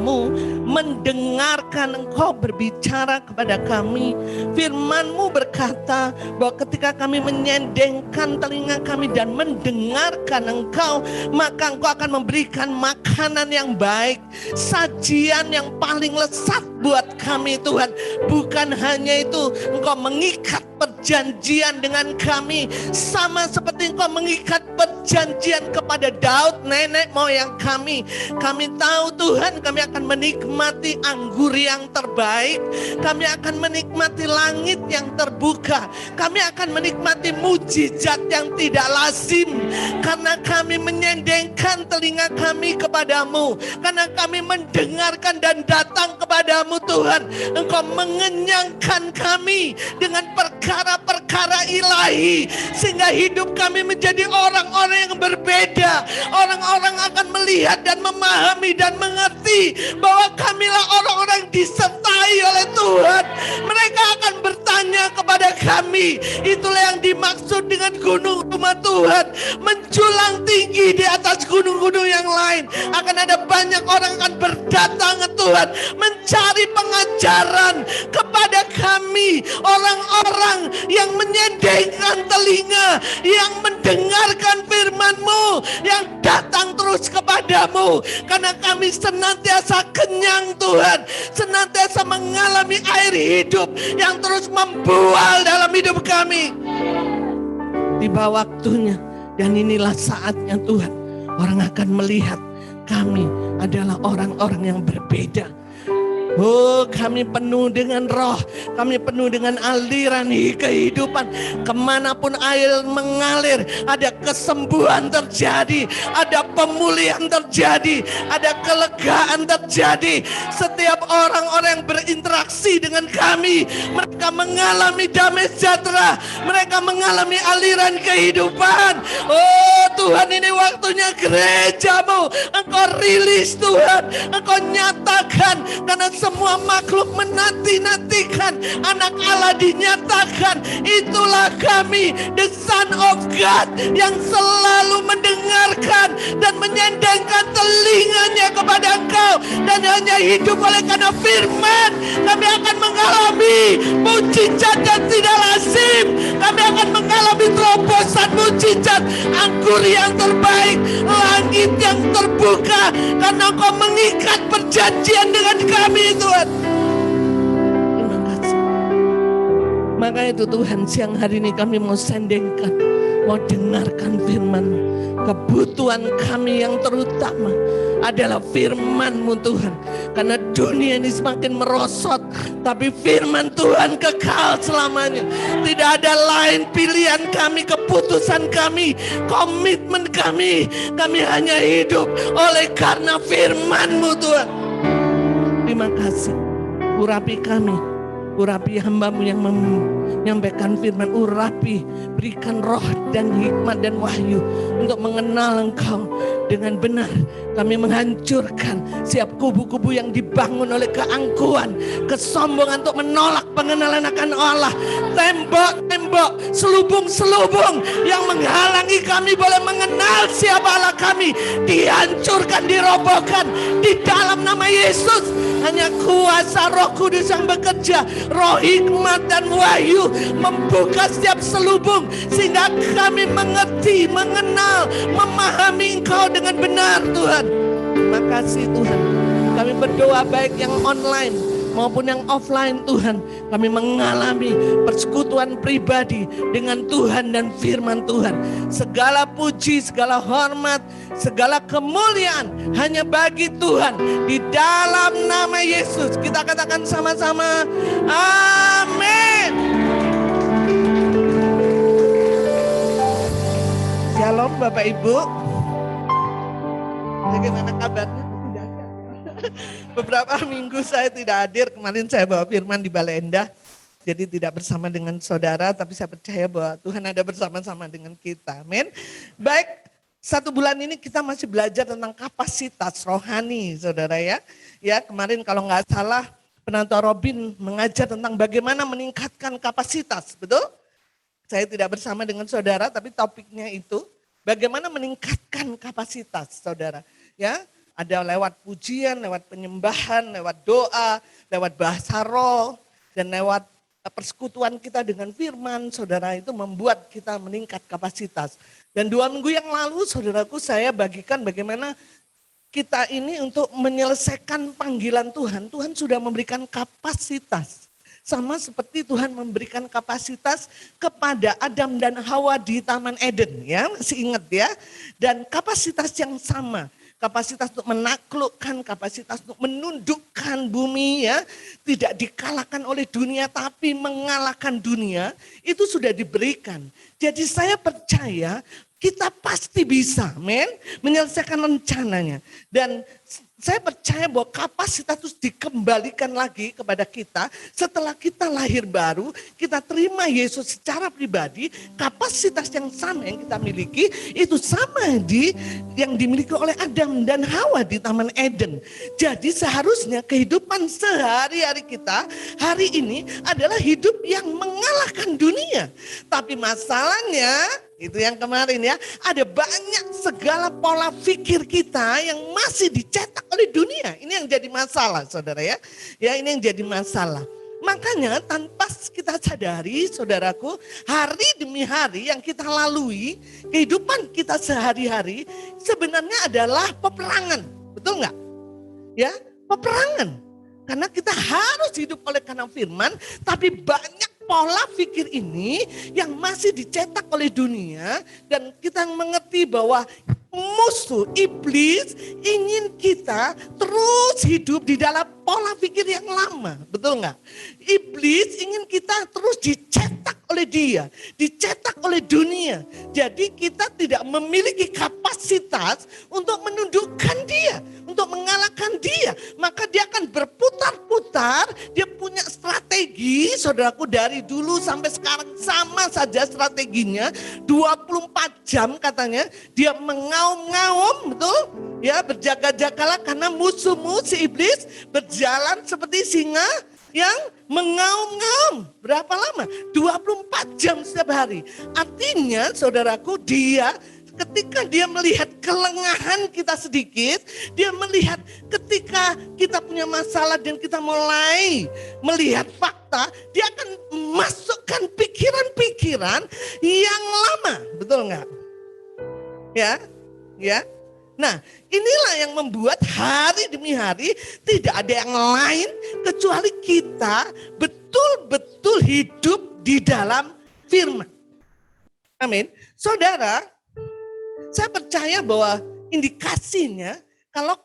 kepadamu, mendengarkan Engkau berbicara kepada kami. Firman-Mu berkata bahwa ketika kami menyendengkan telinga kami dan mendengarkan Engkau, maka Engkau akan memberikan makanan yang baik, sajian yang paling lezat buat kami Tuhan. Bukan hanya itu, Engkau mengikat perjanjian dengan kami, sama seperti Engkau mengikat perjanjian kepada Daud nenek moyang kami. Kami tahu Tuhan, kami akan menikmati anggur yang terbaik, kami akan menikmati langit yang terbuka, kami akan menikmati mujizat yang tidak lazim, karena kami menyendengkan telinga kami kepadamu, karena kami mendengarkan dan datang kepadamu Tuhan. Engkau mengenyangkan kami dengan perkara-perkara ilahi, sehingga hidup kami menjadi orang-orang yang berbeda. Orang-orang akan melihat dan memahami dan mengerti bahwa kamilah orang-orang yang disertai oleh Tuhan. Mereka akan bertanya kepada kami. Itulah yang dimaksud dengan gunung rumah Tuhan menjulang tinggi di atas gunung-gunung yang lain. Akan ada banyak orang akan berdatangan Tuhan, mencari pengajaran kepada kami, orang-orang yang menyendengkan telinga, yang mendengarkan firman-Mu, yang datang terus kepadamu, karena kami senantiasa kenyang Tuhan, senantiasa mengalami air hidup yang terus membual dalam hidup kami. Tiba waktunya, dan inilah saatnya Tuhan, orang akan melihat kami adalah orang-orang yang berbeda. Oh, kami penuh dengan roh, kami penuh dengan aliran kehidupan. Kemanapun air mengalir, ada kesembuhan terjadi, ada pemulihan terjadi, ada kelegaan terjadi. Setiap orang-orang yang berinteraksi dengan kami, mereka mengalami damai sejahtera, mereka mengalami aliran kehidupan. Oh Tuhan, ini waktunya gereja-Mu, Engkau rilis Tuhan, Engkau nyatakan, karena semua makhluk menanti-nantikan anak Allah dinyatakan. Itulah kami, the Son of God, yang selalu mendengarkan dan menyendengkan telinganya kepada Engkau, dan hanya hidup oleh karena firman. Kami akan mengalami mujizat yang tidak lazim, kami akan mengalami terobosan mujizat, anggur yang terbaik, langit yang terbuka, karena Engkau mengikat perjanjian dengan kami Tuhan. Terima kasih. Maka itu Tuhan, siang hari ini kami mau sendengkan, mau dengarkan firman. Kebutuhan kami yang terutama adalah firman-Mu Tuhan, karena dunia ini semakin merosot, tapi firman Tuhan kekal selamanya. Tidak ada lain pilihan kami, keputusan kami, komitmen kami. Kami hanya hidup oleh karena firman-Mu Tuhan. Terima kasih. Urapi kami, urapi hamba-Mu yang menyampaikan firman. Urapi, berikan roh dan hikmat dan wahyu untuk mengenal Engkau dengan benar. Kami menghancurkan setiap kubu-kubu yang dibangun oleh keangkuhan, kesombongan untuk menolak pengenalan akan Allah. Tembok-tembok, selubung-selubung yang menghalangi kami boleh mengenal siapa Allah kami, dihancurkan, dirobohkan di dalam nama Yesus. Hanya kuasa Roh Kudus yang bekerja, roh hikmat dan wahyu membuka setiap selubung, sehingga kami mengerti, mengenal, memahami Engkau dengan benar Tuhan. Terima kasih Tuhan. Kami berdoa baik yang online maupun yang offline Tuhan, kami mengalami persekutuan pribadi dengan Tuhan dan firman Tuhan. Segala puji, segala hormat, segala kemuliaan hanya bagi Tuhan. Di dalam nama Yesus kita katakan sama-sama, amin. Shalom Bapak Ibu. Bagaimana kabarnya? Beberapa minggu saya tidak hadir. Kemarin saya bawa firman di Balai Endah, jadi tidak bersama dengan saudara, tapi saya percaya bahwa Tuhan ada bersama-sama dengan kita. Amin. Baik, 1 bulan ini kita masih belajar tentang kapasitas rohani, saudara ya. Ya, kemarin kalau nggak salah Penantua Robin mengajar tentang bagaimana meningkatkan kapasitas, betul? Saya tidak bersama dengan saudara, tapi topiknya itu bagaimana meningkatkan kapasitas, saudara. Ya, Ada lewat pujian, lewat penyembahan, lewat doa, lewat bahasa roh, dan lewat persekutuan kita dengan firman, saudara, itu membuat kita meningkat kapasitas. Dan 2 minggu yang lalu, saudaraku, saya bagikan bagaimana kita ini untuk menyelesaikan panggilan Tuhan. Tuhan sudah memberikan kapasitas. Sama seperti Tuhan memberikan kapasitas kepada Adam dan Hawa di Taman Eden, ya, masih ingat ya. Dan kapasitas yang sama, kapasitas untuk menaklukkan, kapasitas untuk menundukkan bumi, ya, tidak dikalahkan oleh dunia tapi mengalahkan dunia, itu sudah diberikan. Jadi saya percaya kita pasti bisa, men, menyelesaikan rencananya. Dan saya percaya bahwa kapasitas itu dikembalikan lagi kepada kita setelah kita lahir baru, kita terima Yesus secara pribadi, kapasitas yang sama yang kita miliki itu sama yang dimiliki oleh Adam dan Hawa di Taman Eden. Jadi seharusnya kehidupan sehari-hari kita hari ini adalah hidup yang mengalahkan dunia. Tapi masalahnya, itu yang kemarin ya, ada banyak segala pola pikir kita yang masih dicetak oleh dunia. Ini yang jadi masalah, saudara ya. Ya, ini yang jadi masalah. Makanya tanpa kita sadari, saudaraku, hari demi hari yang kita lalui, kehidupan kita sehari-hari sebenarnya adalah peperangan. Betul nggak? Ya, peperangan. Karena kita harus hidup oleh karena firman, tapi banyak pola pikir ini yang masih dicetak oleh dunia, dan kita mengerti bahwa musuh iblis ingin kita terus hidup di dalam pola pikir yang lama, betul nggak? Iblis ingin kita terus dicetak oleh dia, dicetak oleh dunia. Jadi kita tidak memiliki kapasitas untuk menundukkan dia, untuk mengalahkan dia. Maka dia akan berputar-putar, dia punya strategi, saudaraku, dari dulu sampai sekarang sama saja strateginya. 24 jam katanya dia mengaum-ngaum, betul? Ya, berjaga-jagalah karena musuhmu si iblis berjalan seperti singa yang mengaum-ngaum. Berapa lama? 24 jam setiap hari. Artinya, saudaraku, ketika dia melihat kelengahan kita sedikit, dia melihat ketika kita punya masalah dan kita mulai melihat fakta, dia akan masukkan pikiran-pikiran yang lama. Betul nggak? Ya, ya. Nah, inilah yang membuat hari demi hari tidak ada yang lain kecuali kita betul-betul hidup di dalam firman. Amin. Saudara, saya percaya bahwa indikasinya kalau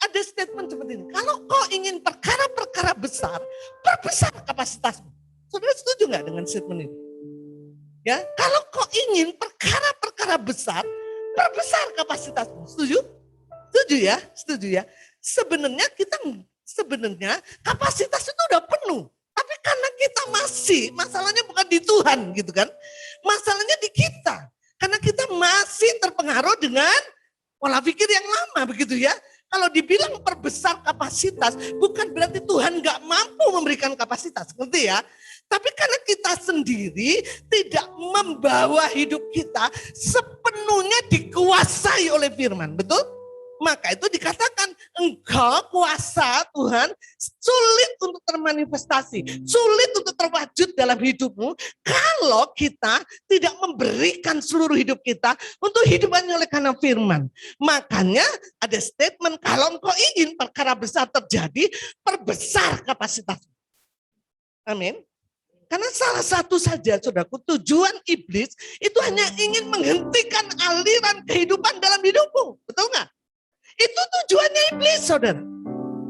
ada statement seperti ini. Kalau kau ingin perkara-perkara besar, perbesar kapasitasmu. Saudara setuju nggak dengan statement ini? Ya, kalau kau ingin perkara-perkara besar, perbesar kapasitasmu. Setuju? Setuju ya? Setuju ya? Sebenarnya kapasitas itu udah penuh. Tapi karena kita masalahnya bukan di Tuhan gitu kan. Masalahnya di kita. Karena kita masih terpengaruh dengan pola pikir yang lama begitu ya. Kalau dibilang perbesar kapasitas, bukan berarti Tuhan gak mampu memberikan kapasitas. Ngerti ya? Tapi karena kita sendiri tidak membawa hidup kita sepenuhnya dikuasai oleh firman. Betul? Maka itu dikatakan engkau kuasa Tuhan sulit untuk termanifestasi. Sulit untuk terwujud dalam hidupmu kalau kita tidak memberikan seluruh hidup kita untuk hidup hanya oleh karena firman. Makanya ada statement kalau engkau ingin perkara besar terjadi, perbesar kapasitasmu. Amin. Karena salah satu saja, saudaraku, tujuan iblis itu hanya ingin menghentikan aliran kehidupan dalam hidupmu. Betul nggak? Itu tujuannya iblis, saudara.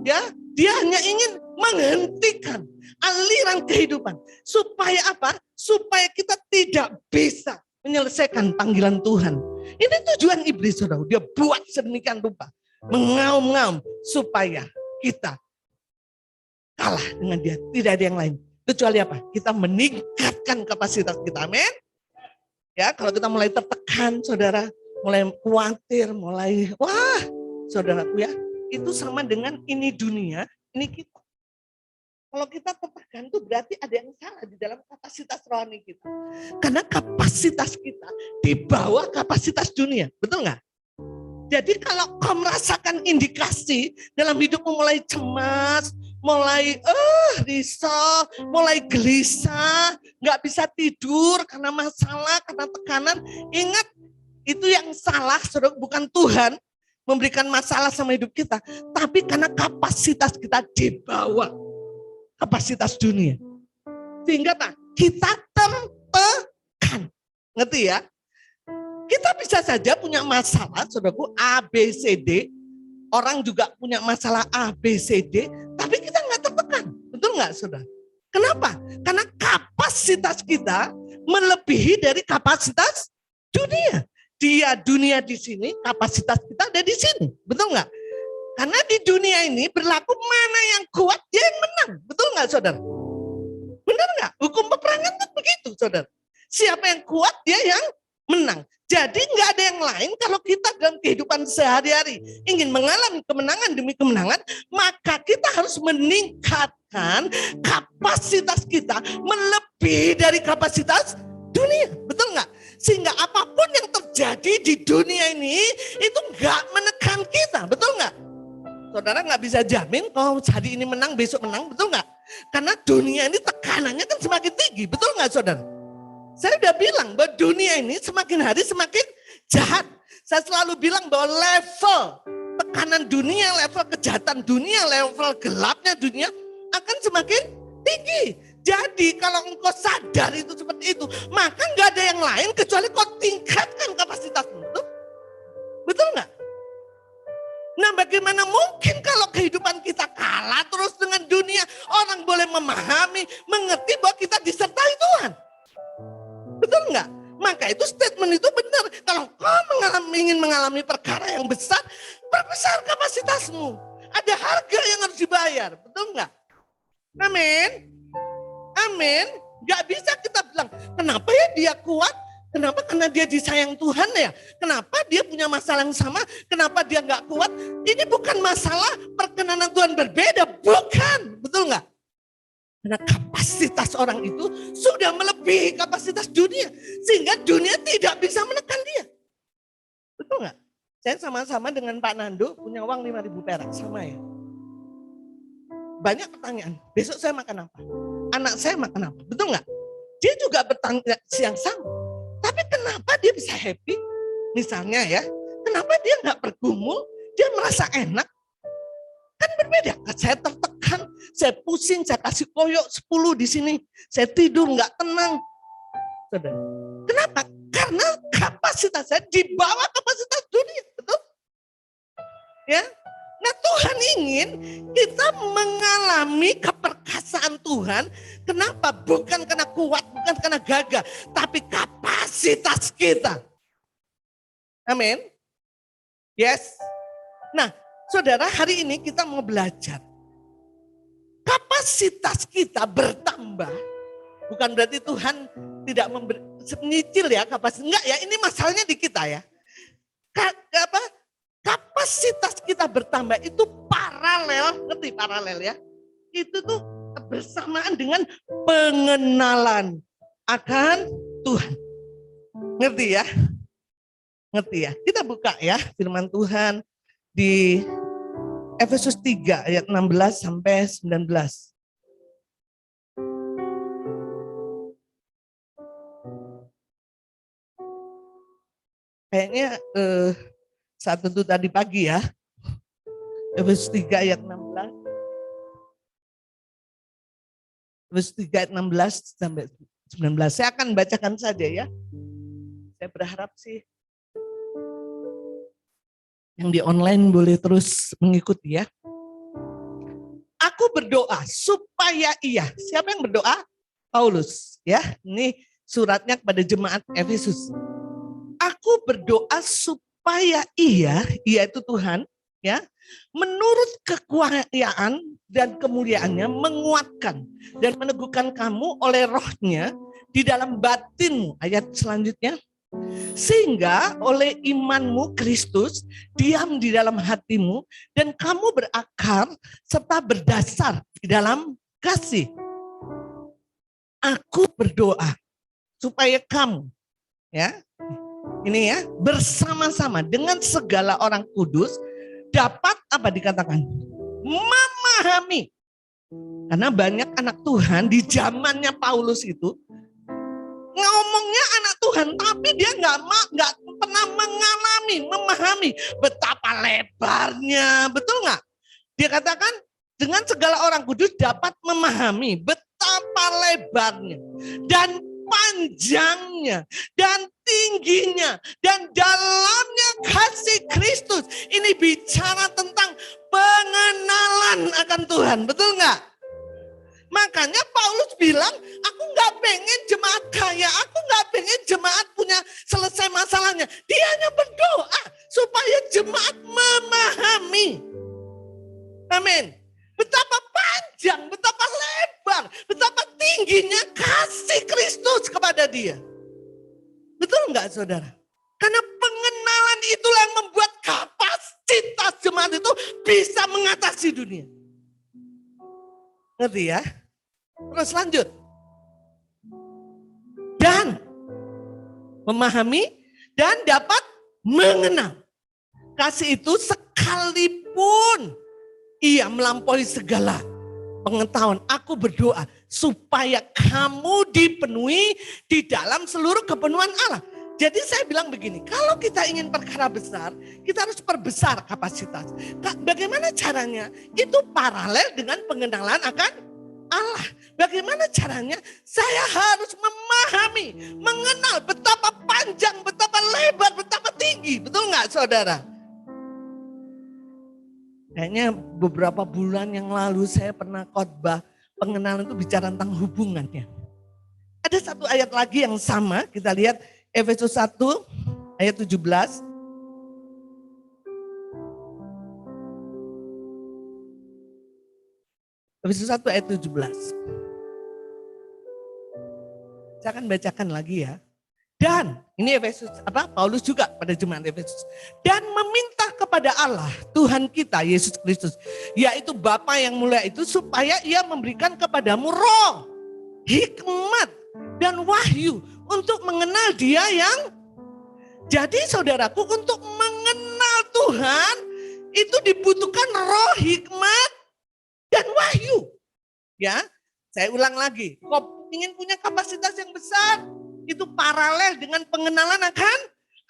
Ya, dia hanya ingin menghentikan aliran kehidupan. Supaya apa? Supaya kita tidak bisa menyelesaikan panggilan Tuhan. Ini tujuan iblis, saudara. Dia buat sedemikian rupa. Mengaum-ngaum supaya kita kalah dengan dia. Tidak ada yang lain. Kecuali apa? Kita meningkatkan kapasitas kita, amin. Ya, kalau kita mulai tertekan, saudara, mulai khawatir, mulai, wah, saudaraku ya, itu sama dengan ini dunia, ini kita. Kalau kita tertekan itu berarti ada yang salah di dalam kapasitas rohani kita. Karena kapasitas kita di bawah kapasitas dunia, betul nggak? Jadi kalau kau merasakan indikasi dalam hidupmu mulai cemas, mulai risau, mulai gelisah, nggak bisa tidur karena masalah, karena tekanan, ingat itu yang salah, saudara, bukan Tuhan memberikan masalah sama hidup kita, tapi karena kapasitas kita di bawah kapasitas dunia. Sehingga kita tertekan. Ngerti ya? Kita bisa saja punya masalah, saudaraku, A, B, C, D. Orang juga punya masalah A, B, C, D. Tapi kita nggak tertekan. Betul nggak, saudara? Kenapa? Karena kapasitas kita melebihi dari kapasitas dunia. Dia dunia di sini, kapasitas kita ada di sini. Betul nggak? Karena di dunia ini berlaku mana yang kuat, dia yang menang. Betul nggak, saudara? Benar nggak? Hukum peperangan kan begitu, saudara. Siapa yang kuat, dia yang menang. Jadi nggak ada yang lain kalau kita dalam kehidupan sehari-hari ingin mengalami kemenangan demi kemenangan, maka kita harus meningkatkan kapasitas kita melebihi dari kapasitas dunia. Betul nggak? Sehingga apapun yang terjadi di dunia ini itu nggak menekan kita. Betul nggak? Saudara nggak bisa jamin kalau hari ini menang, besok menang. Betul nggak? Karena dunia ini tekanannya kan semakin tinggi. Betul nggak, saudara? Saya udah bilang bahwa dunia ini semakin hari semakin jahat. Saya selalu bilang bahwa level tekanan dunia, level kejahatan dunia, level gelapnya dunia akan semakin tinggi. Jadi kalau engkau sadar itu seperti itu, maka nggak ada yang lain kecuali kau tingkatkan kapasitasmu. Betul nggak? Nah, bagaimana mungkin kalau kehidupan kita kalah terus dengan dunia, orang boleh memahami, mengerti bahwa kita disertai Tuhan. Betul nggak? Maka itu statement itu benar. Kalau kau ingin mengalami perkara yang besar, perbesar kapasitasmu. Ada harga yang harus dibayar. Betul nggak? Amin. Amin. Gak bisa kita bilang, kenapa ya dia kuat? Kenapa? Karena dia disayang Tuhan ya. Kenapa dia punya masalah yang sama? Kenapa dia gak kuat? Ini bukan masalah perkenanan Tuhan berbeda. Bukan. Betul nggak? Karena kapasitas orang itu sudah melebihi kapasitas dunia. Sehingga dunia tidak bisa menekan dia. Betul nggak? Saya sama-sama dengan Pak Nando punya uang 5.000 perak. Sama ya. Banyak pertanyaan. Besok saya makan apa? Anak saya makan apa? Betul nggak? Dia juga bertanya siang sama. Tapi kenapa dia bisa happy? Misalnya ya. Kenapa dia nggak bergumul? Dia merasa enak. Kan berbeda. Saya tertekan, saya pusing, saya kasih koyok 10 di sini. Saya tidur nggak tenang. Saudara. Kenapa? Karena kapasitas saya di bawah kapasitas dunia. Betul? Ya. Nah, Tuhan ingin kita mengalami keperkasaan Tuhan. Kenapa? Bukan karena kuat, bukan karena gagah, tapi kapasitas kita. Amin. Yes. Nah, saudara, hari ini kita mau belajar. Kapasitas kita bertambah. Bukan berarti Tuhan tidak memberi, nyicil ya kapasitas. Enggak ya, ini masalahnya di kita ya. Kapasitas kita bertambah itu paralel, ngerti paralel ya? Itu tuh bersamaan dengan pengenalan akan Tuhan. Ngerti ya? Ngerti ya? Kita buka ya firman Tuhan di Efesus 3 ayat 16 sampai 19. Kayaknya saat itu tadi pagi ya. Efesus 3 ayat 16. Efesus 3 ayat 16 sampai 19. Saya akan bacakan saja ya. Saya berharap sih yang di online boleh terus mengikuti ya. Aku berdoa supaya siapa yang berdoa? Paulus ya. Ini suratnya kepada jemaat Efesus. Aku berdoa supaya ia itu Tuhan ya, menurut kekuasaan dan kemuliaannya menguatkan dan meneguhkan kamu oleh rohnya di dalam batinmu. Ayat selanjutnya. Sehingga oleh imanmu Kristus diam di dalam hatimu dan kamu berakar serta berdasar di dalam kasih. Aku berdoa supaya kamu ya, Ini ya, bersama-sama dengan segala orang kudus dapat apa dikatakan? Memahami. Karena banyak anak Tuhan di zamannya Paulus itu ngomongnya anak Tuhan, tapi dia nggak pernah memahami betapa lebarnya, betul nggak? Dia katakan dengan segala orang kudus dapat memahami betapa lebarnya dan panjangnya dan tingginya dan dalamnya kasih Kristus. Ini bicara tentang pengenalan akan Tuhan, betul nggak? Makanya Paulus bilang, aku nggak pengen jemaat kaya, aku nggak pengen jemaat punya selesai masalahnya. Dia hanya berdoa supaya jemaat memahami. Amin. Betapa panjang, betapa lebar, betapa tingginya kasih Kristus kepada dia. Betul nggak saudara? Karena pengenalan itulah yang membuat kapasitas jemaat itu bisa mengatasi dunia. Ngerti ya? Terus lanjut. Dan memahami dan dapat mengenal. Kasih itu sekalipun ia melampaui segala pengetahuan. Aku berdoa supaya kamu dipenuhi di dalam seluruh kepenuhan Allah. Jadi saya bilang begini, kalau kita ingin perkara besar, kita harus perbesar kapasitas. Bagaimana caranya? Itu paralel dengan pengenalan akan Allah. Bagaimana caranya? Saya harus memahami, mengenal betapa panjang, betapa lebar, betapa tinggi. Betul nggak saudara? Kayaknya beberapa bulan yang lalu saya pernah khotbah pengenalan itu bicara tentang hubungannya. Ada satu ayat lagi yang sama, kita lihat Efesus 1 ayat 17. Efesus 1 ayat 17. Saya akan bacakan lagi ya. Dan ini Efesus Paulus juga pada jemaat Efesus. Dan meminta kepada Allah Tuhan kita Yesus Kristus, yaitu Bapa yang mulia itu, supaya ia memberikan kepadamu roh, hikmat dan wahyu untuk mengenal Dia yang. Jadi saudaraku, untuk mengenal Tuhan itu dibutuhkan roh, hikmat dan wahyu. Ya, saya ulang lagi. Kau ingin punya kapasitas yang besar, itu paralel dengan pengenalan akan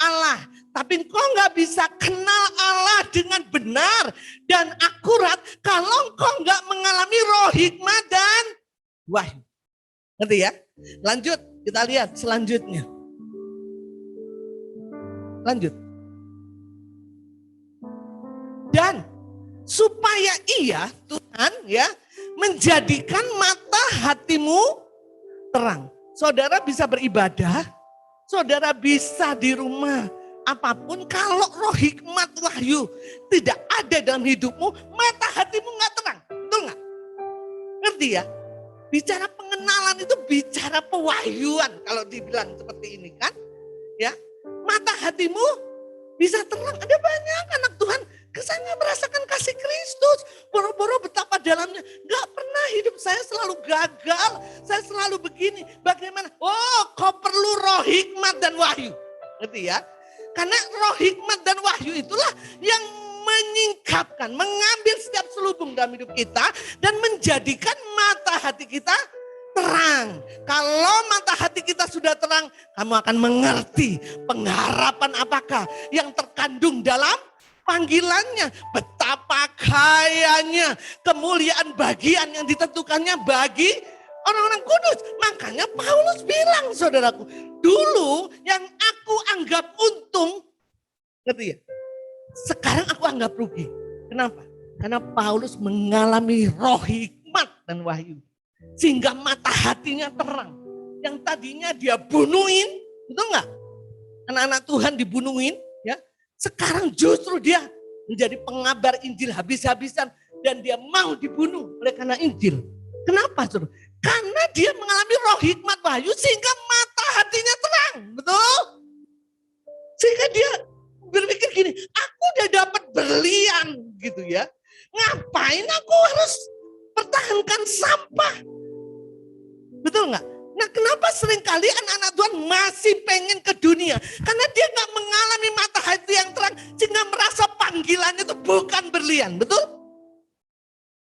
Allah. Tapi engkau nggak bisa kenal Allah dengan benar dan akurat kalau engkau nggak mengalami roh, hikmat dan wahyu. Ngerti ya? Lanjut, kita lihat selanjutnya. Lanjut. Dan supaya ia, Tuhan ya, menjadikan mata hatimu terang. Saudara bisa beribadah, saudara bisa di rumah apapun, kalau roh, hikmat, wahyu tidak ada dalam hidupmu, mata hatimu nggak terang. Betul nggak? Ngerti ya? Bicara pengenalan itu bicara pewahyuan kalau dibilang seperti ini kan. Ya, mata hatimu bisa terang. Ada banyak anak Tuhan kesannya merasakan kasih Kristus. Boro-boro betapa dalamnya. Gak pernah hidup saya selalu gagal. Saya selalu begini. Bagaimana? Oh, kau perlu roh, hikmat dan wahyu. Ngerti ya? Karena roh, hikmat dan wahyu itulah yang menyingkapkan, mengambil setiap selubung dalam hidup kita dan menjadikan mata hati kita terang. Kalau mata hati kita sudah terang, kamu akan mengerti pengharapan apakah yang terkandung dalam panggilannya. Betapa kayanya kemuliaan bagian yang ditentukannya bagi orang-orang kudus. Makanya Paulus bilang, saudaraku, dulu yang aku anggap untung, ngerti ya? Sekarang aku anggap rugi. Kenapa? Karena Paulus mengalami roh, hikmat dan wahyu. Sehingga mata hatinya terang. Yang tadinya dia bunuhin, betul nggak? Anak-anak Tuhan dibunuhin, ya. Sekarang justru dia menjadi pengabar Injil habis-habisan dan dia mau dibunuh oleh karena Injil. Kenapa, saudara? Karena dia mengalami roh, hikmat, wahyu sehingga mata hatinya terang, betul? Sehingga dia berpikir gini, aku udah dapat berlian gitu ya. Ngapain aku harus pertahankan sampah? Betul nggak? Nah, kenapa seringkali anak-anak Tuhan masih pengen ke dunia? Karena dia nggak mengalami matahari yang terang, sehingga merasa panggilannya itu bukan berlian, betul?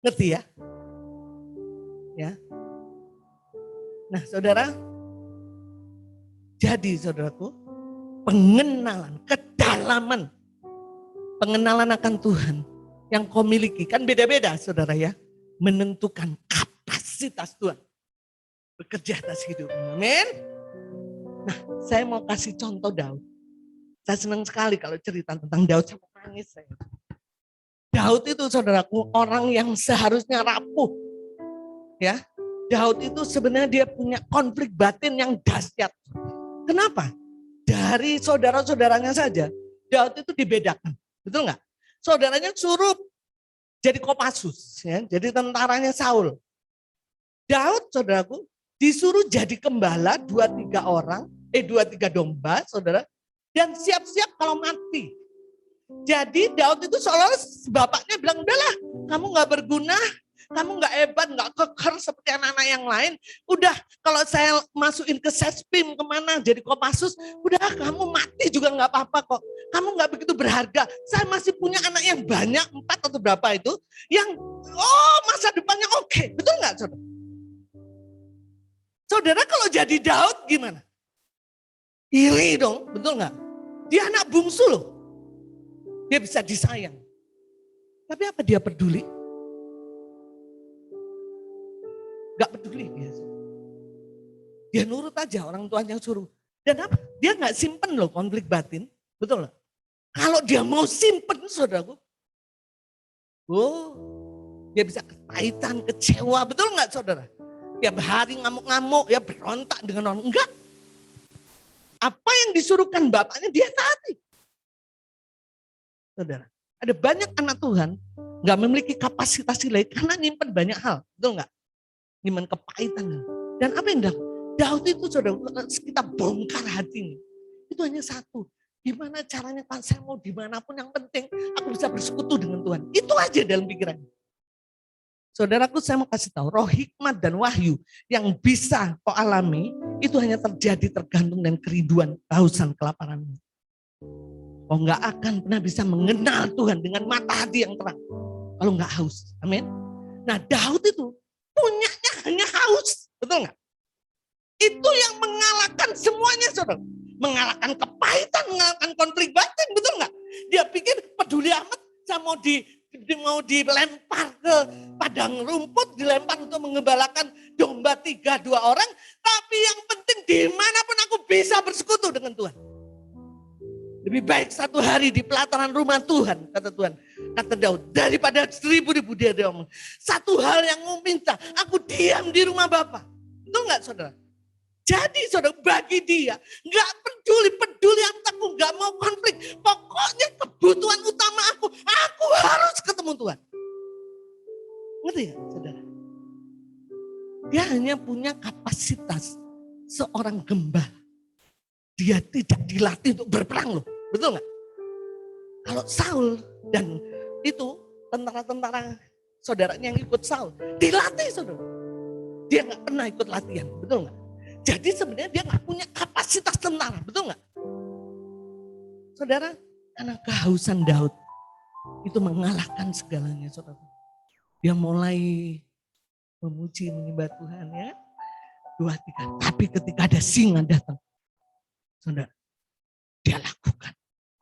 Ngerti ya? Ya. Nah, saudara, jadi saudaraku, pengenalan, kedalaman, pengenalan akan Tuhan yang kau miliki, kan beda-beda saudara ya, menentukan kapasitas Tuhan bekerja atas hidup. Amin. Nah, saya mau kasih contoh Daud. Saya senang sekali kalau cerita tentang Daud, sampai nangis saya. Daud itu saudaraku orang yang seharusnya rapuh. Ya, Daud itu sebenarnya dia punya konflik batin yang dahsyat. Kenapa? Dari saudara-saudaranya saja, Daud itu dibedakan. Betul nggak? Saudaranya suruh jadi Kopassus, ya, jadi tentaranya Saul. Daud, saudaraku, disuruh jadi gembala 2-3 domba, saudara, dan siap-siap kalau mati. Jadi Daud itu seolah bapaknya bilang, udahlah, kamu nggak berguna, kamu nggak hebat, nggak keker seperti anak-anak yang lain. Udah, kalau saya masukin ke Sespim kemana jadi Kopassus, udah kamu mati juga nggak apa-apa kok. Kamu nggak begitu berharga. Saya masih punya anak yang banyak, 4 atau berapa itu, yang masa depannya oke. Betul nggak, saudara? Saudara kalau jadi Daud gimana? Iri dong, betul nggak? Dia anak bungsu loh. Dia bisa disayang. Tapi apa dia peduli? Gak peduli dia. Dia nurut aja orang tuanya suruh. Dan apa? Dia gak simpen loh konflik batin. Betul nggak? Kalau dia mau simpen saudaraku. Dia bisa kepahitan, kecewa. Betul nggak saudara? Tiap hari ngamuk-ngamuk, ya berontak dengan orang. Enggak. Apa yang disuruhkan bapaknya dia taati. Saudara, ada banyak anak Tuhan nggak memiliki kapasitas ilahi karena nyimpen banyak hal. Betul nggak? Nyimpen kepahitan. Dan apa yang Daud itu saudara, kita bongkar hatinya. Itu hanya satu. Gimana caranya Pak, saya mau dimanapun yang penting aku bisa bersekutu dengan Tuhan. Itu aja dalam pikirannya. Saudaraku, saya mau kasih tahu, roh hikmat dan wahyu yang bisa kau alami, itu hanya terjadi tergantung dengan kerinduan, kehausan, kelaparanmu. Kau nggak akan pernah bisa mengenal Tuhan dengan mata hati yang terang, kalau nggak haus. Amin. Nah, Daud itu punyanya hanya haus, betul nggak? Itu yang mengalahkan semuanya, saudara. Mengalahkan kepahitan, mengalahkan konflik batin, betul nggak? Dia pikir peduli amat, saya mau dilempar ke padang rumput, dilempar untuk mengembalakan domba 2 orang, tapi yang penting dimanapun aku bisa bersekutu dengan Tuhan. Lebih baik 1 hari di pelataran rumah Tuhan, kata Tuhan, kata Daud, daripada 1000 dia ngomong. 1 hal yang mau minta, aku diam di rumah Bapa. Betul nggak saudara? Jadi saudara, bagi dia nggak peduli aku nggak mau konflik. Pokoknya kebutuhan utama aku harus ketemu Tuhan. Ngerti ya saudara? Dia hanya punya kapasitas seorang gembala. Dia tidak dilatih untuk berperang loh, betul nggak? Kalau Saul dan itu tentara-tentara saudaranya yang ikut Saul dilatih saudara. Dia nggak pernah ikut latihan, betul nggak? Jadi sebenarnya dia nggak punya kapasitas tentara, betul nggak? Saudara, karena kehausan Daud itu mengalahkan segalanya, saudara. Dia mulai memuji, menyembah Tuhan ya. 2, 3. Tapi ketika ada singa datang, saudara, dia lakukan.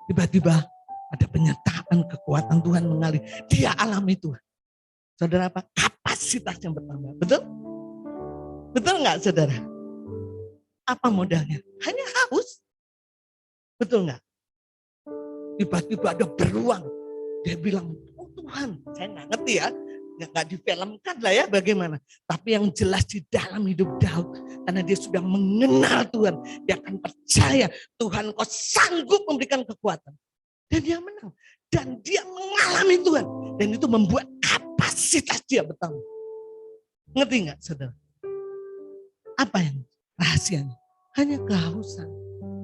Tiba-tiba ada penyertaan kekuatan Tuhan mengalir. Dia alami Tuhan. Saudara apa? Kapasitasnya bertambah, betul? Betul nggak saudara? Apa modalnya? Hanya haus. Betul nggak? Tiba-tiba ada beruang. Dia bilang, oh Tuhan, saya nggak ngerti ya. Nggak difilmkan lah ya bagaimana. Tapi yang jelas di dalam hidup Daud. Karena dia sudah mengenal Tuhan. Dia akan percaya Tuhan kau sanggup memberikan kekuatan. Dan dia menang. Dan dia mengalami Tuhan. Dan itu membuat kapasitas dia bertambah. Ngerti nggak saudara? Apa yang rahasianya? Hanya kehausan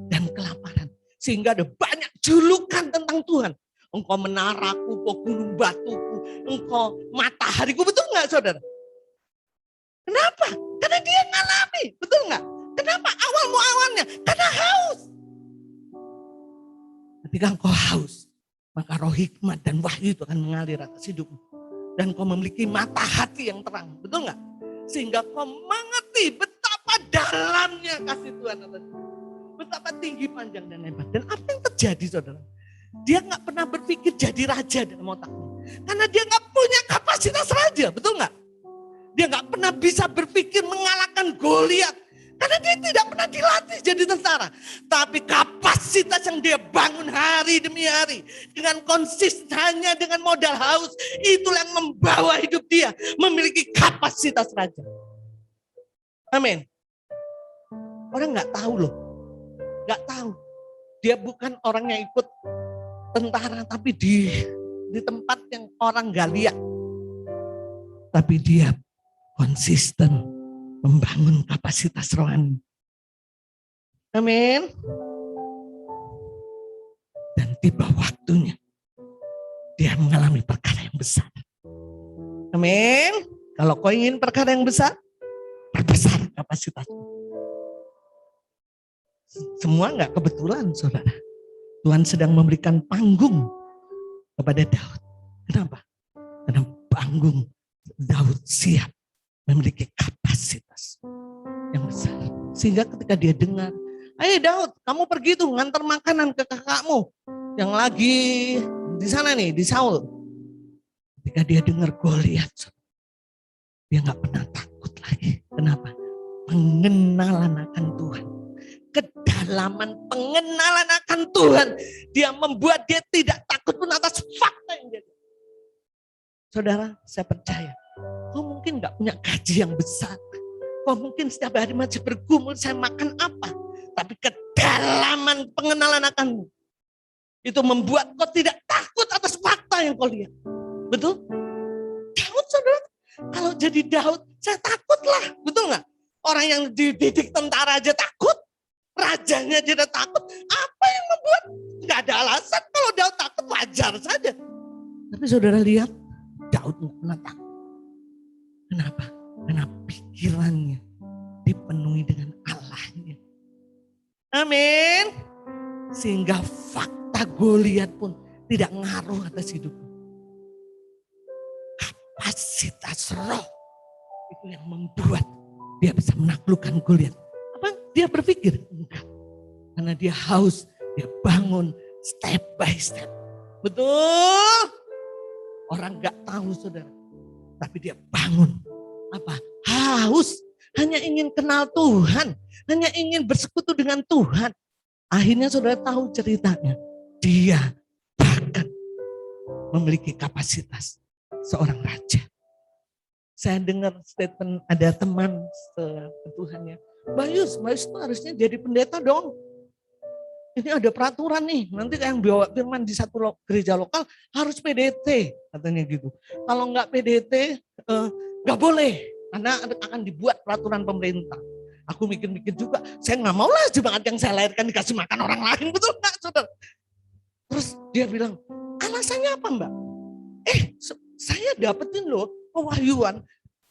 dan kelaparan. Sehingga ada banyak julukan tentang Tuhan. Engkau menaraku, engkau gunung batuku, engkau matahariku. Betul nggak saudara? Kenapa? Karena dia ngalami. mati. Betul nggak? Kenapa awal awalnya? Karena haus. Ketika engkau haus, maka roh hikmat dan wahyu itu akan mengalir atas hidupmu. Dan kau memiliki mata hati yang terang. Betul nggak? Sehingga kau mengerti betapa dalamnya kasih Tuhan atas hidupmu. Betapa tinggi, panjang, dan lebar. Dan apa yang terjadi, saudara? Dia nggak pernah berpikir jadi raja dalam otaknya. Karena dia nggak punya kapasitas raja, betul nggak? Dia nggak pernah bisa berpikir mengalahkan Goliat. Karena dia tidak pernah dilatih jadi tentara. Tapi kapasitas yang dia bangun hari demi hari. Dengan konsistennya, dengan modal haus. Itulah yang membawa hidup dia memiliki kapasitas raja. Amin. Orang nggak tahu loh. Nggak tahu. Dia bukan orang yang ikut tentara, tapi di tempat yang orang nggak lihat. Tapi dia konsisten membangun kapasitas rohani. Amin. Dan tiba waktunya dia mengalami perkara yang besar. Amin. Kalau kau ingin perkara yang besar, perbesar kapasitasmu. Semua nggak kebetulan, saudara. Tuhan sedang memberikan panggung kepada Daud. Kenapa? Karena panggung Daud siap memiliki kapasitas yang besar. Sehingga ketika dia dengar, ayo Daud, kamu pergi tuh ngantar makanan ke kakakmu yang lagi di sana nih, di Saul. Ketika dia dengar Goliat, dia nggak pernah takut lagi. Kenapa? Pengenalan akan Tuhan. Kedalaman pengenalan akan Tuhan. Dia membuat dia tidak takut pun atas fakta yang dia. Saudara, saya percaya. Kau mungkin gak punya gaji yang besar. Kau mungkin setiap hari masih bergumul, saya makan apa. Tapi kedalaman pengenalan akanmu. Itu membuat kau tidak takut atas fakta yang kau lihat. Betul? Daud, saudara. Kalau jadi Daud, saya takutlah. Betul gak? Orang yang dididik tentara aja takut. Rajanya tidak takut. Apa yang membuat? Gak ada alasan kalau Daud takut, wajar saja. Tapi saudara lihat, Daud gak pernah takut. Kenapa? Karena pikirannya dipenuhi dengan Allahnya. Amin. Sehingga fakta Goliat pun tidak ngaruh atas hidupnya. Kapasitas roh itu yang membuat dia bisa menaklukkan Goliat. Dia berpikir? Enggak. Karena dia haus, dia bangun step by step. Betul? Orang enggak tahu, saudara. Tapi dia bangun. Apa? Haus. Hanya ingin kenal Tuhan. Hanya ingin bersekutu dengan Tuhan. Akhirnya saudara tahu ceritanya. Dia bahkan memiliki kapasitas seorang raja. Saya dengar statement ada teman Tuhannya. Bayus itu harusnya jadi pendeta dong. Ini ada peraturan nih, nanti yang bawa firman di satu gereja lokal harus PDT, katanya gitu. Kalau nggak PDT, nggak boleh, karena akan dibuat peraturan pemerintah. Aku mikir-mikir juga, saya nggak mau lah jemaat yang saya lahirkan dikasih makan orang lain, betul nggak, saudara? Terus dia bilang, alasannya apa mbak? Saya dapetin loh pewahyuan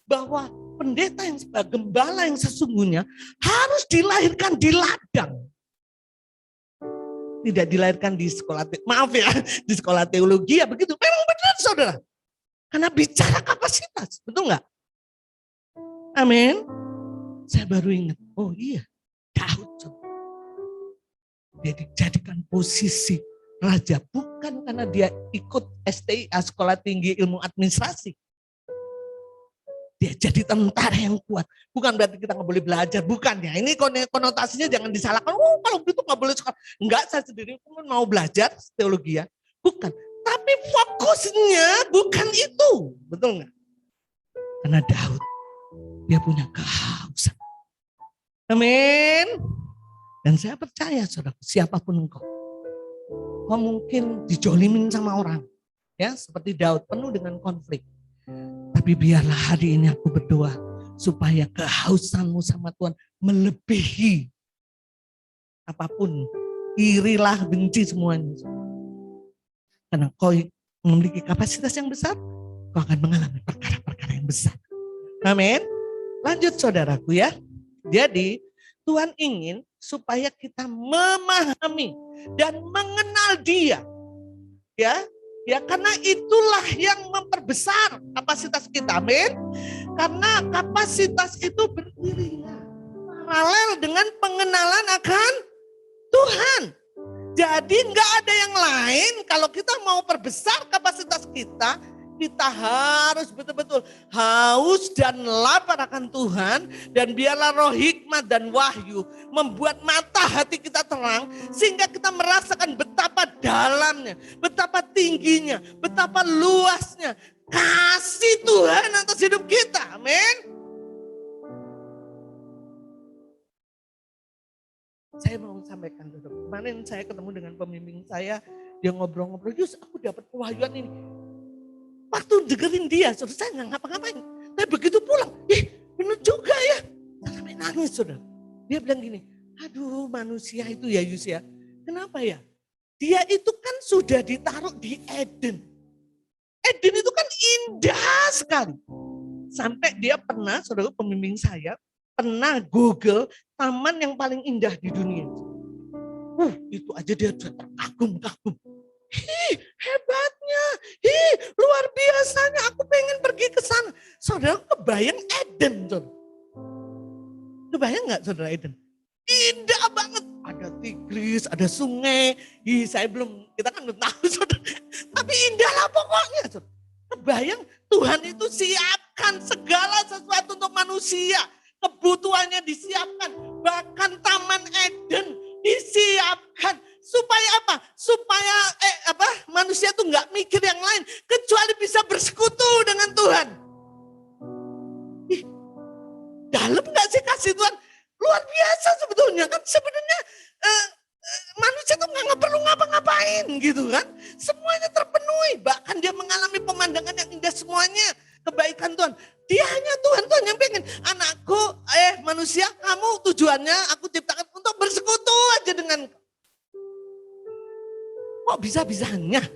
bahwa pendeta yang sebagai gembala yang sesungguhnya harus dilahirkan di ladang. Tidak dilahirkan di sekolah, di sekolah teologi ya begitu. Memang benar saudara. Karena bicara kapasitas, betul nggak? Amin. Saya baru ingat, oh iya, Daud. Dia dijadikan posisi raja bukan karena dia ikut STIA, Sekolah Tinggi Ilmu Administrasi. Dia jadi tentara yang kuat. Bukan berarti kita nggak boleh belajar. Bukan ya. Ini konotasinya jangan disalahkan. Oh kalau begitu nggak boleh sekolah. Enggak, saya sendiri pun mau belajar teologi ya. Bukan. Tapi fokusnya bukan itu. Betul nggak? Karena Daud, dia punya kehausan. Amin. Dan saya percaya saudara, siapapun engkau mungkin dijolimin sama orang. Ya, seperti Daud, penuh dengan konflik. Tapi biarlah hari ini aku berdoa supaya kehausanmu sama Tuhan melebihi apapun. Irilah, benci semuanya. Karena kau memiliki kapasitas yang besar, kau akan mengalami perkara-perkara yang besar. Amin. Lanjut saudaraku ya. Jadi Tuhan ingin supaya kita memahami dan mengenal Dia. Ya, karena itulah yang memperbesar kapasitas kita. Amin. Karena kapasitas itu beriringan paralel dengan pengenalan akan Tuhan. Jadi enggak ada yang lain, kalau kita mau perbesar kapasitas kita harus betul-betul haus dan lapar akan Tuhan. Dan biarlah roh hikmat dan wahyu membuat mata hati kita terang, sehingga kita merasakan betapa dalamnya, betapa tingginya, betapa luasnya kasih Tuhan atas hidup kita. Amin. Saya mau sampaikan, kemarin saya ketemu dengan pembimbing saya, dia ngobrol-ngobrol, Yus aku dapat kewahyuan ini. Waktu dengerin dia, saudara, saya nggak ngapa-ngapain. Tapi begitu pulang, bener juga ya. Saya sampai nangis, saudara. Dia bilang gini, aduh manusia itu ya Yus ya, kenapa ya? Dia itu kan sudah ditaruh di Eden. Eden itu kan indah sekali. Sampai dia pernah, saudara pembimbing saya, pernah Google taman yang paling indah di dunia. Itu aja dia sudah terkagum-kagum. Hebatnya, luar biasanya, aku pengen pergi ke sana. Saudara kebayang Eden, saudara? Kebayang nggak saudara Eden? Indah banget, ada Tigris, ada sungai. Kita kan belum tahu saudara. Tapi indah lah pokoknya. Saudara. Kebayang Tuhan itu siapkan segala sesuatu untuk manusia. Kebutuhannya disiapkan, bahkan Taman Eden disiapkan supaya apa? Supaya manusia tuh nggak mikir yang lain kecuali bisa bersekutu dengan Tuhan. Dalam nggak sih kasih Tuhan? Luar biasa sebetulnya kan. Sebenarnya manusia tuh nggak perlu ngapa-ngapain gitu kan. Semuanya terpenuhi, bahkan dia mengalami pemandangan yang indah semuanya. Kebaikan Tuhan. Dia hanya Tuhan yang pengen, anakku, manusia, kamu tujuannya aku ciptakan untuk bersekutu aja dengan. Kok bisa-bisanya?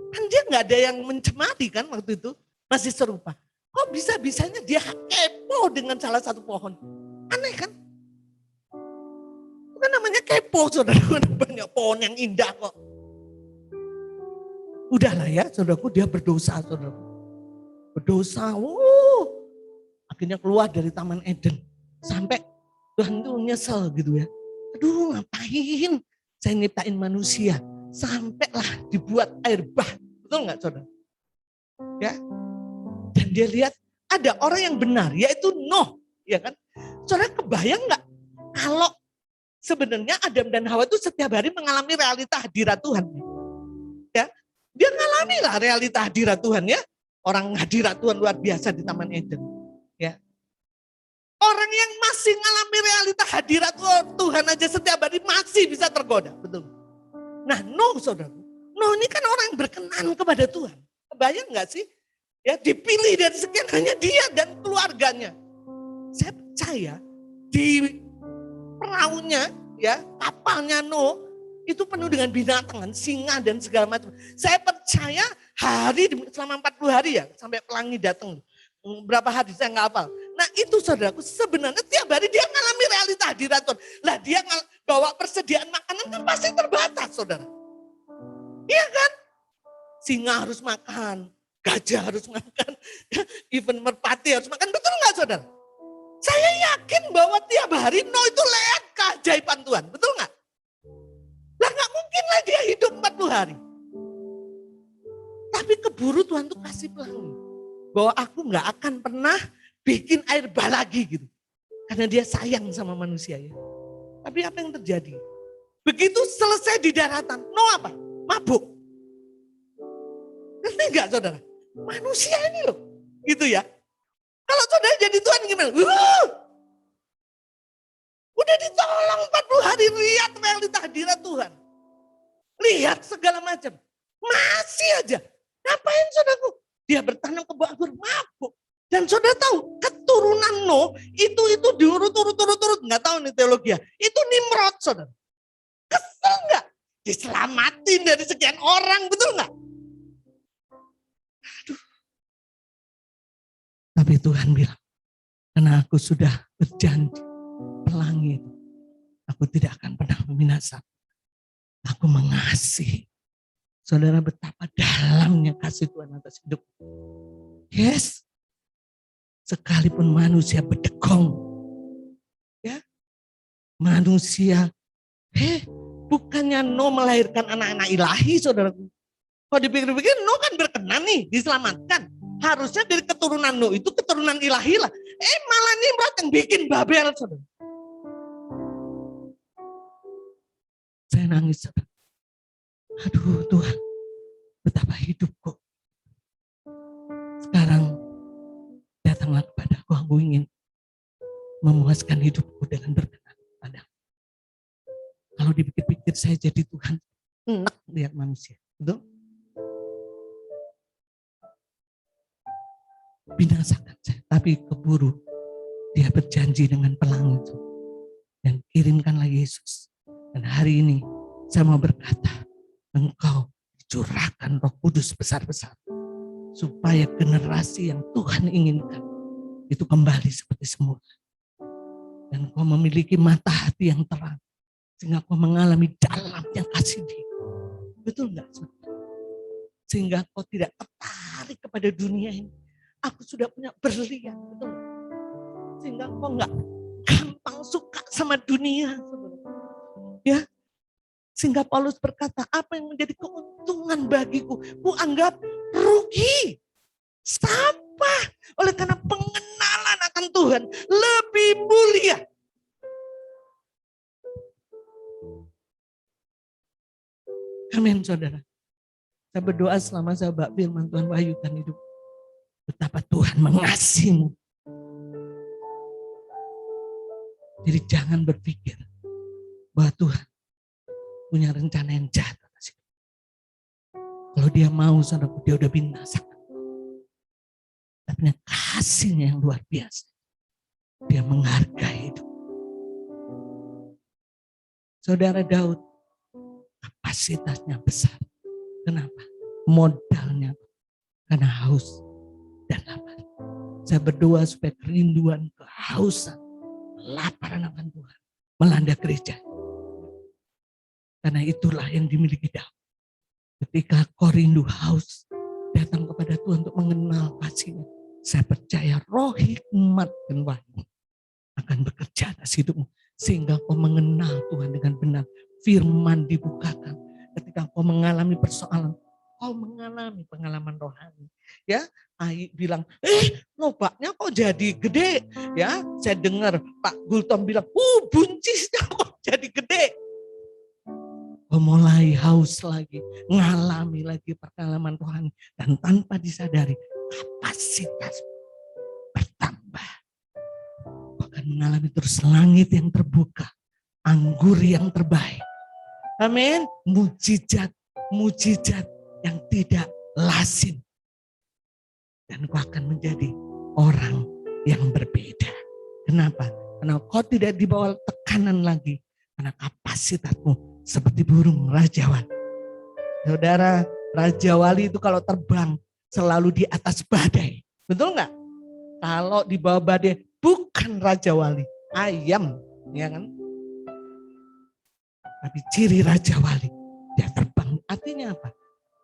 Kan dia nggak ada yang mencemari kan waktu itu, masih serupa. Kok bisa-bisanya dia kepo dengan salah satu pohon? Aneh kan? Itu kan namanya kepo, saudara. Banyak pohon yang indah kok. Udahlah ya, saudaraku, dia berdosa, saudaraku. Berdosa, akhirnya keluar dari Taman Eden. Sampai Tuhan itu nyesel gitu ya. Aduh ngapain saya nyiptain manusia. Sampailah dibuat air bah. Betul gak saudara? Ya. Dan dia lihat ada orang yang benar, yaitu Nuh. Ya kan? Saudara kebayang gak kalau sebenarnya Adam dan Hawa itu setiap hari mengalami realita hadirat Tuhan. Ya, dia ngalami lah realita hadirat Tuhan ya. Orang hadirat Tuhan luar biasa di Taman Eden. Ya. Orang yang masih ngalami realita hadirat Tuhan aja setiap hari masih bisa tergoda. Betul. Nah Nuh saudara. Nuh ini kan orang yang berkenan kepada Tuhan. Kebayang gak sih? Ya dipilih dari sekian hanya dia dan keluarganya. Saya percaya di peraunya ya kapalnya Nuh itu penuh dengan binatang, singa dan segala macam. Saya percaya selama 40 hari ya, sampai pelangi datang. Berapa hari saya nggak hafal. Nah itu saudaraku, sebenarnya tiap hari dia ngalami realita hadirat Tuhan. Lah dia bawa persediaan makanan kan pasti terbatas saudara. Iya kan? Singa harus makan, gajah harus makan, even merpati harus makan. Betul nggak saudara? Saya yakin bahwa tiap hari Nuh itu lihat keajaiban Tuhan. Betul nggak? Lah nggak mungkin lah dia hidup 40 hari. Tapi keburu Tuhan tuh kasih pelangi. Bahwa aku nggak akan pernah bikin air bah lagi gitu. Karena dia sayang sama manusia ya. Tapi apa yang terjadi? Begitu selesai di daratan, Nuh apa? Mabuk. Ngerti nggak saudara? Manusia ini loh. Gitu ya. Kalau saudara jadi Tuhan gimana? Udah ditolong 40 hari, lihat realita hadirat Tuhan. Lihat segala macam. Masih aja. Ngapain saudaraku? Dia bertanam kebun anggur mabuk. Dan saudara tahu, keturunan Nuh itu diurut-urut. Nggak tahu nih teologi ya. Itu Nimrod saudara. Kesel nggak? Diselamatin dari sekian orang, betul nggak? Aduh. Tapi Tuhan bilang, karena aku sudah berjanji pelangi itu, aku tidak akan pernah membinasakan. Aku mengasihi. Saudara, betapa dalamnya kasih Tuhan atas hidup. Yes. Sekalipun manusia berdegong. Ya. Manusia. Bukannya Nuh melahirkan anak-anak ilahi, saudaraku. Kalau dipikir-pikir, Nuh kan berkenan nih, diselamatkan. Harusnya dari keturunan Nuh itu keturunan ilahi lah. Malah Nimrod yang bikin Babel, saudara. Saya nangis, saudara. Aduh Tuhan, betapa hidupku. Sekarang datanglah kepadaku, aku ingin memuaskan hidupku dengan berkenan padamu. Kalau dipikir-pikir saya jadi Tuhan, enak lihat manusia. Betul? Binasakan saya, tapi keburu dia berjanji dengan pelangi itu. Dan kirimkanlah Yesus. Dan hari ini saya mau berkata, Engkau curahkan Roh Kudus besar-besar supaya generasi yang Tuhan inginkan itu kembali seperti semula. Dan Engkau memiliki mata hati yang terang sehingga Engkau mengalami dalamnya kasih Dia. Betul enggak? Sehingga Engkau tidak tertarik kepada dunia ini. Aku sudah punya berlian, betul enggak? Sehingga Engkau enggak gampang suka sama dunia. Ya. Sehingga Paulus berkata, apa yang menjadi keuntungan bagiku, ku anggap rugi. Sampah. Oleh karena pengenalan akan Tuhan lebih mulia. Amin, saudara. Saya berdoa selama saya bak firman Tuhan wahyukan hidup. Betapa Tuhan mengasihimu. Jadi jangan berpikir bahwa Tuhan punya rencana yang jahat. Kalau dia mau, saudaraku, dia udah binasakan. Tapi kasihnya yang luar biasa. Dia menghargai itu. Saudara Daud, kapasitasnya besar. Kenapa? Modalnya karena haus dan lapar. Saya berdoa supaya kerinduan, kehausan, kelaparan akan Tuhan melanda gereja. Karena itulah yang dimiliki Daud. Ketika kau rindu haus, datang kepada Tuhan untuk mengenal kasih-Nya. Saya percaya roh hikmat dan wahyu akan bekerja atas hidupmu. Sehingga kau mengenal Tuhan dengan benar. Firman dibukakan. Ketika kau mengalami persoalan, kau mengalami pengalaman rohani. Ya, Ai bilang, lobaknya kok jadi gede. Ya, saya dengar Pak Gultom bilang, buncisnya kok jadi gede. Mulai haus lagi, ngalami lagi pengalaman rohani, dan tanpa disadari kapasitas bertambah. Bahkan mengalami terus langit yang terbuka, anggur yang terbaik. Amin. Mujizat yang tidak lazim. Dan kau akan menjadi orang yang berbeda. Kenapa? Karena kau tidak dibawa tekanan lagi, karena kapasitasmu seperti burung Raja Wali. Saudara, Raja Wali itu kalau terbang selalu di atas badai. Betul nggak? Kalau di bawah badai bukan Raja Wali, ayam, ya kan? Tapi ciri Raja Wali, dia terbang. Artinya apa?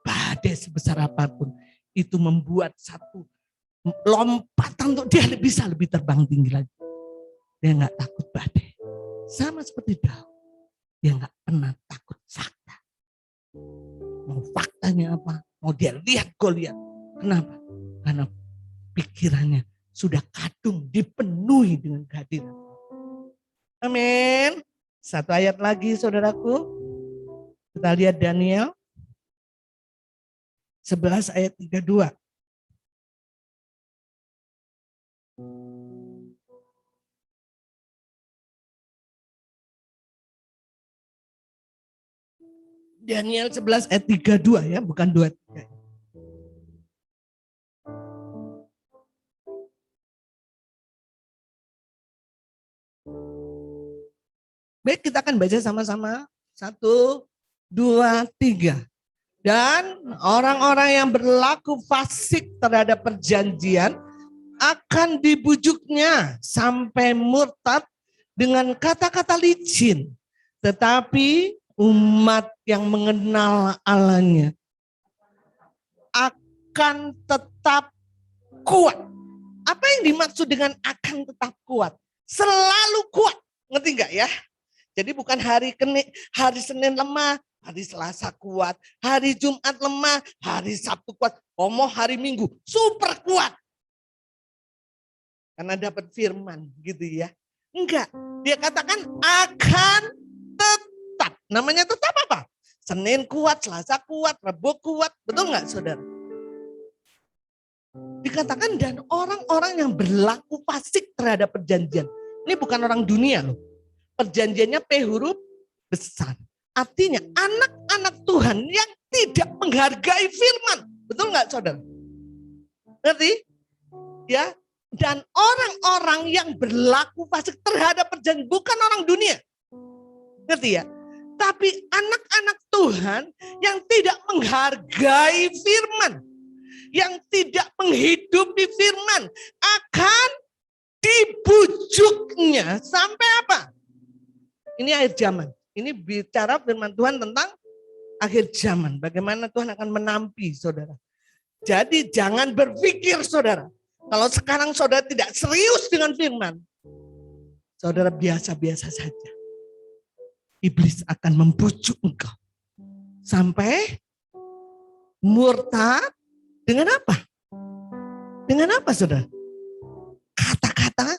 Badai sebesar apapun itu membuat satu lompatan untuk dia bisa lebih terbang tinggi lagi. Dia nggak takut badai. Sama seperti Daud. Dia nggak pernah takut fakta. Mau faktanya apa? Mau dia lihat Goliat. Kenapa? Karena pikirannya sudah kadung dipenuhi dengan kehadiran. Amin. Satu ayat lagi saudaraku. Kita lihat Daniel 11 ayat 32. Daniel 11 ayat 32 ya, bukan 23. Baik, kita akan baca sama-sama. 1, 2, 3. Dan orang-orang yang berlaku fasik terhadap perjanjian akan dibujuknya sampai murtad dengan kata-kata licin. Tetapi umat yang mengenal Allahnya akan tetap kuat. Apa yang dimaksud dengan akan tetap kuat? Selalu kuat. Ngerti enggak ya? Jadi bukan hari Senin lemah, hari Selasa kuat, hari Jumat lemah, hari Sabtu kuat, hari Minggu super kuat. Karena dapat firman gitu ya. Enggak, dia katakan akan tetap. Namanya tetap apa? Senin kuat, Selasa kuat, Rabu kuat. Betul enggak saudara? Dikatakan dan orang-orang yang berlaku fasik terhadap perjanjian. Ini bukan orang dunia loh. Perjanjiannya P huruf besar. Artinya anak-anak Tuhan yang tidak menghargai firman. Betul nggak saudara? Ngerti? Ya. Dan orang-orang yang berlaku fasik terhadap perjanjian bukan orang dunia. Ngerti ya? Tapi anak-anak Tuhan yang tidak menghargai firman. Yang tidak menghidupi firman akan dibujuknya sampai apa? Ini akhir zaman. Ini bicara firman Tuhan tentang akhir zaman. Bagaimana Tuhan akan menampi saudara. Jadi jangan berpikir saudara. Kalau sekarang saudara tidak serius dengan firman. Saudara biasa-biasa saja. Iblis akan membujuk engkau. Sampai murtad. Dengan apa? Dengan apa saudara? Kata-kata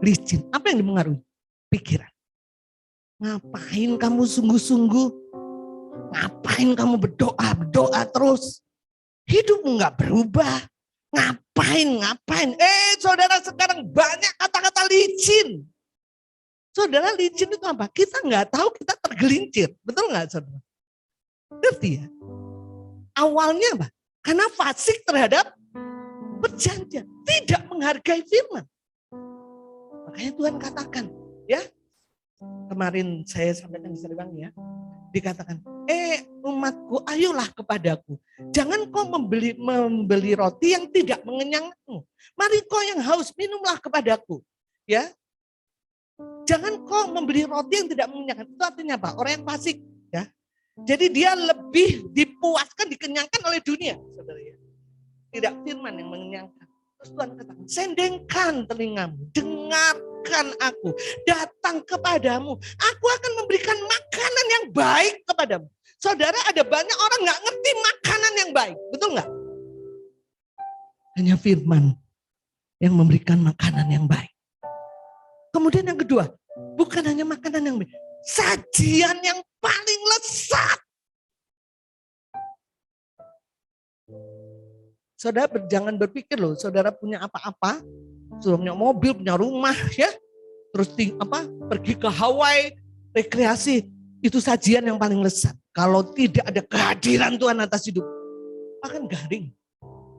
licin. Apa yang dipengaruhi? Pikiran. Ngapain kamu sungguh-sungguh? Ngapain kamu berdoa terus? Hidupmu gak berubah. Ngapain? Saudara sekarang banyak kata-kata licin. Saudara licin itu apa? Kita gak tahu kita tergelincir. Betul gak saudara? Ngerti ya? Awalnya apa? Karena fasik terhadap perjanjian. Tidak menghargai firman. Makanya Tuhan katakan. Ya. Kemarin saya sampaikan di Seribang ya. Dikatakan. Umatku ayolah kepadaku. Jangan kau membeli roti yang tidak mengenyangmu. Mari kau yang haus minumlah kepadaku. Ya. Jangan kau membeli roti yang tidak mengenyangkan. Itu artinya apa? Orang yang fasik. Ya. Jadi dia lebih dipuaskan, dikenyangkan oleh dunia. Saudara ya. Tidak firman yang mengenyangkan. Terus Tuhan katakan, sendengkan telingamu, dengarkan aku, datang kepadamu. Aku akan memberikan makanan yang baik kepadamu. Saudara, ada banyak orang gak ngerti makanan yang baik. Betul gak? Hanya firman yang memberikan makanan yang baik. Kemudian yang kedua, bukan hanya makanan yang baik. Sajian yang paling lezat. Saudara jangan berpikir loh, saudara punya apa-apa, saudara punya mobil, punya rumah ya, terus pergi ke Hawaii, rekreasi, itu sajian yang paling lezat. Kalau tidak ada kehadiran Tuhan atas hidup, akan garing.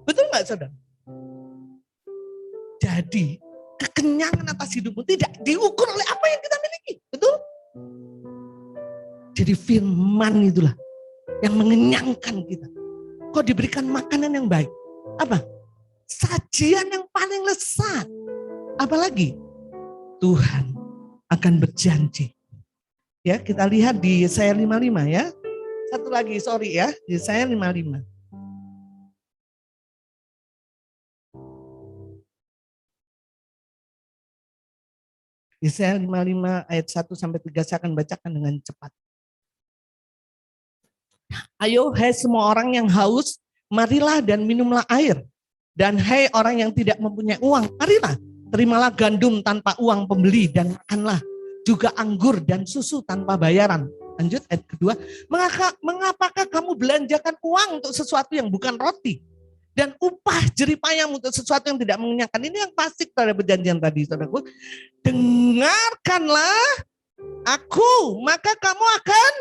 Betul nggak saudara? Jadi kekenyangan atas hidupmu tidak diukur oleh apa yang kita miliki, betul? Jadi firman itulah yang mengenyangkan kita. Kok diberikan makanan yang baik? Apa? Sajian yang paling lezat. Apalagi? Tuhan akan berjanji. Ya, kita lihat di Yesaya 55 ya. Satu lagi, sorry ya, di Yesaya 55. Yesaya 55 ayat 1 sampai 3 saya akan bacakan dengan cepat. Ayo hai semua orang yang haus, marilah dan minumlah air. Dan hai orang yang tidak mempunyai uang, marilah, terimalah gandum tanpa uang pembeli dan makanlah juga anggur dan susu tanpa bayaran. Lanjut ayat kedua, mengapakah kamu belanjakan uang untuk sesuatu yang bukan roti? Dan upah jeripayahmu untuk sesuatu yang tidak mengenyangkan. Ini yang fasik terhadap perjanjian tadi, saudaraku. Dengarkanlah aku, maka kamu akan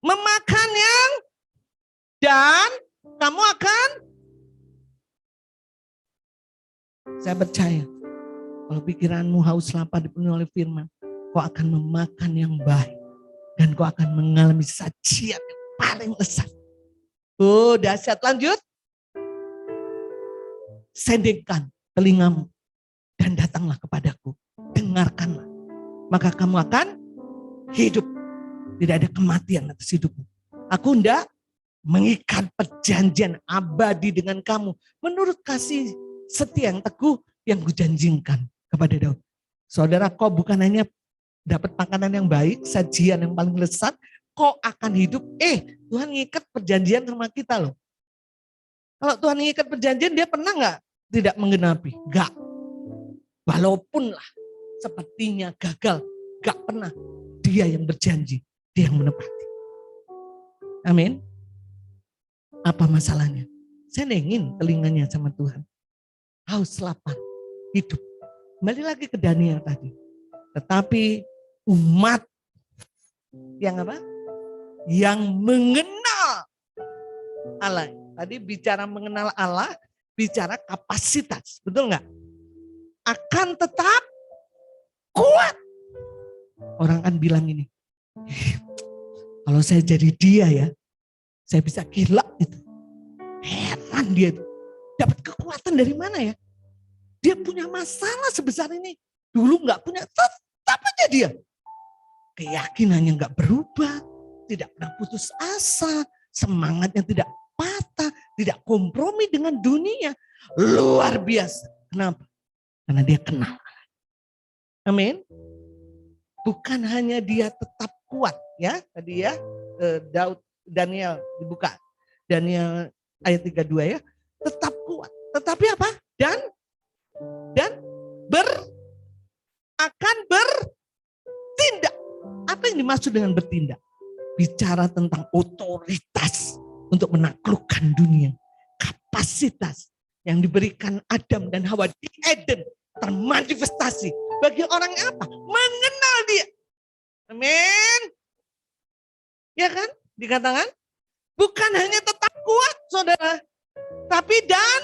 memakan yang dan kamu akan, saya percaya kalau pikiranmu haus lapar dipenuhi oleh firman, kau akan memakan yang baik dan kau akan mengalami sajian yang paling lezat. Oh dahsyat. Lanjut, sendengkan telingamu dan datanglah kepadaku. dengarkanlah. Maka kamu akan hidup. Tidak ada kematian atas hidupmu. Aku hendak mengikat perjanjian abadi dengan kamu. Menurut kasih setia yang teguh yang kujanjikan kepada Daud. Saudara, kau bukan hanya dapat makanan yang baik, sajian yang paling lezat, kau akan hidup. Tuhan ngikat perjanjian sama kita loh. Kalau Tuhan ngikat perjanjian, dia pernah nggak tidak menggenapi? Nggak. Walaupun lah sepertinya gagal, nggak pernah. Dia yang berjanji, dia yang menepati. Amin. Apa masalahnya? Saya ingin telinganya sama Tuhan. Haus lapar, hidup. Kembali lagi ke Daniel tadi. Tetapi umat yang apa? Yang mengenal Allah. Tadi bicara mengenal Allah, bicara kapasitas. Betul nggak? Akan tetap kuat. Orang kan bilang ini, kalau saya jadi dia ya, saya bisa gila itu. Heran dia itu. Dapat kekuatan dari mana ya? Dia punya masalah sebesar ini. Dulu nggak punya, tetap aja dia. Keyakinannya nggak berubah. Tidak pernah putus asa. Semangatnya tidak patah. Tidak kompromi dengan dunia. Luar biasa. Kenapa? Karena dia kenal. Amin. Bukan hanya dia tetap kuat. Ya, tadi ya. Daniel dibuka. Daniel ayat 32 ya. Tetap kuat. Tetapi apa? Dan akan bertindak. Apa yang dimaksud dengan bertindak? Bicara tentang otoritas untuk menaklukkan dunia. Kapasitas yang diberikan Adam dan Hawa di Eden termanifestasi bagi orang yang apa? Mengenal dia. Amin. Ya kan? Dikatakan bukan hanya tetap kuat, saudara, tapi dan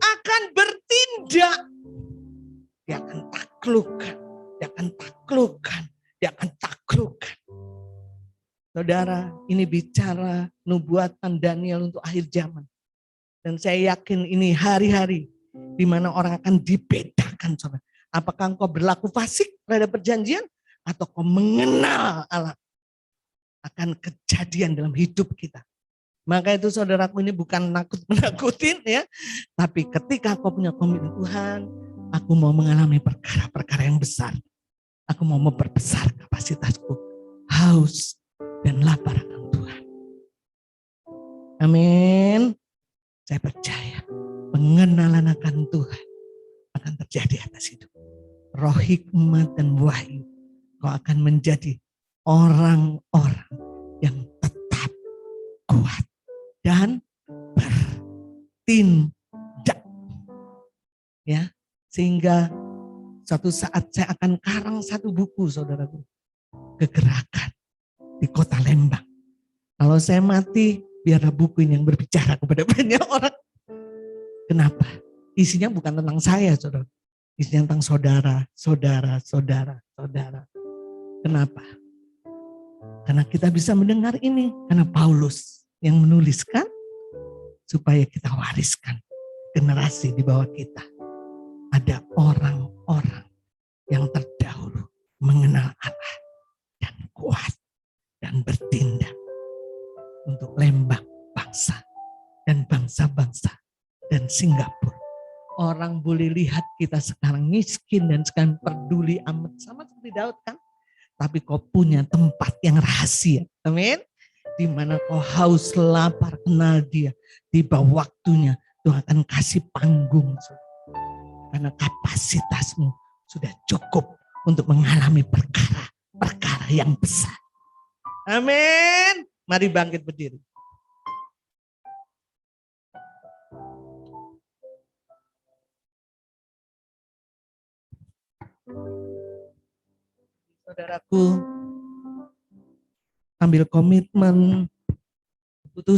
akan bertindak. Dia akan taklukkan, dia akan taklukkan, dia akan taklukkan. Saudara, ini bicara nubuatan Daniel untuk akhir zaman. Dan saya yakin ini hari-hari di mana orang akan dibedakan, saudara. Apakah engkau berlaku fasik terhadap perjanjian atau kau mengenal Allah? Akan kejadian dalam hidup kita. Maka itu saudaraku, ini bukan nakut-nakutin ya. Tapi ketika kau punya komitmen, Tuhan, aku mau mengalami perkara-perkara yang besar. Aku mau memperbesar kapasitasku. Haus dan lapar akan Tuhan. Amin. Saya percaya pengenalan akan Tuhan akan terjadi atas hidup. Roh hikmat dan wahyu. Kau akan menjadi orang-orang yang tetap kuat dan bertindak. Ya, sehingga suatu saat saya akan karang satu buku, saudaraku. Kegerakan di kota Lembang. Kalau saya mati, biarlah buku ini yang berbicara kepada banyak orang. Kenapa? Isinya bukan tentang saya, saudara. Isinya tentang saudara. Kenapa? Karena kita bisa mendengar ini. Karena Paulus yang menuliskan supaya kita wariskan generasi di bawah kita. Ada orang-orang yang terdahulu mengenal Allah dan kuat dan bertindak untuk Lembang bangsa dan bangsa-bangsa dan Singapura. Orang boleh lihat kita sekarang miskin dan sekarang peduli amat sama seperti Daud kan. Tapi kau punya tempat yang rahasia. Amin. Di mana kau haus lapar kenal dia. Tiba waktunya Tuhan akan kasih panggung. Karena kapasitasmu sudah cukup untuk mengalami perkara-perkara yang besar. Amin. Mari bangkit berdiri. Saudaraku, ambil komitmen, putus